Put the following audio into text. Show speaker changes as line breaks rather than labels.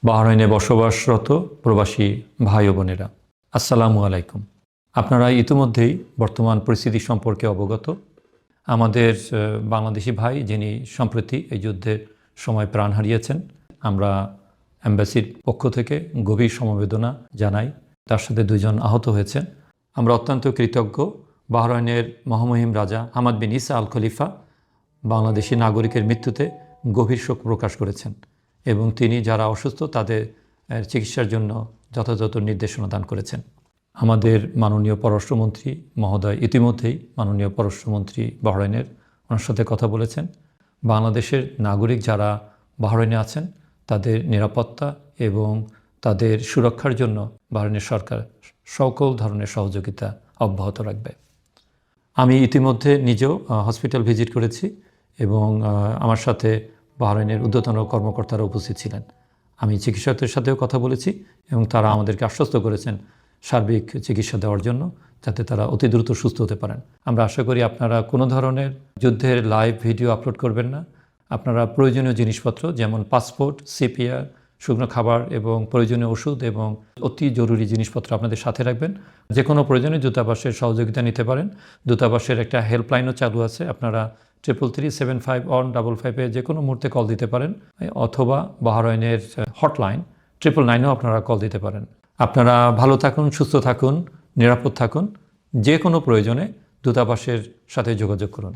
বাহরাইনে বসবাসরত প্রবাসী ভাই ও বোনেরা, আসসালামু আলাইকুম। আপনারা ইতিমধ্যেই বর্তমান পরিস্থিতি সম্পর্কে অবগত। আমাদের বাংলাদেশি ভাই যিনি সম্প্রতি এই যুদ্ধের সময় প্রাণ হারিয়েছেন, আমরা এম্বাসির পক্ষ থেকে গভীর সমবেদনা জানাই। তার সাথে দুজন আহত হয়েছেন। আমরা অত্যন্ত কৃতজ্ঞ। বাহরাইনের মহামহিম রাজা হামাদ বিন ইসা আল খলিফা বাংলাদেশি নাগরিকের মৃত্যুতে গভীর শোক প্রকাশ করেছেন এবং তিনি যারা অসুস্থ তাদের চিকিৎসার জন্য যথাযথ নির্দেশনা দান করেছেন। আমাদের মাননীয় পররাষ্ট্রমন্ত্রী মহোদয় ইতিমধ্যেই মাননীয় পররাষ্ট্রমন্ত্রী বাহরাইনের ওনার সাথে কথা বলেছেন। বাংলাদেশের নাগরিক যারা বাহরাইনে আছেন তাদের নিরাপত্তা এবং তাদের সুরক্ষার জন্য বাহরাইনের সরকার সকল ধরনের সহযোগিতা অব্যাহত রাখবে। আমি ইতিমধ্যে নিজেও হসপিটাল ভিজিট করেছি এবং আমার সাথে বাহরাইনের ঊর্ধ্বতন কর্মকর্তারা উপস্থিত ছিলেন। আমি চিকিৎসকদের সাথেও কথা বলেছি এবং তারা আমাদেরকে আশ্বস্ত করেছেন সার্বিক চিকিৎসা দেওয়ার জন্য, যাতে তারা অতি দ্রুত সুস্থ হতে পারেন। আমরা আশা করি আপনারা কোনো ধরনের যুদ্ধের লাইভ ভিডিও আপলোড করবেন না। আপনারা প্রয়োজনীয় জিনিসপত্র যেমন পাসপোর্ট, সিপিআর, শুকনো খাবার এবং প্রয়োজনীয় ওষুধ এবং অতি জরুরি জিনিসপত্র আপনাদের সাথে রাখবেন। যে কোনো প্রয়োজনে দূতাবাসের সহযোগিতা নিতে পারেন। দূতাবাসের একটা হেল্পলাইনও চালু আছে, আপনারা 333-75-155 যে কোনো মুহূর্তে কল দিতে পারেন, অথবা বাহরাইনের হটলাইন 999-ও আপনারা কল দিতে পারেন। আপনারা ভালো থাকুন, সুস্থ থাকুন, নিরাপদ থাকুন। যে কোনো প্রয়োজনে দূতাবাসের সাথে যোগাযোগ করুন।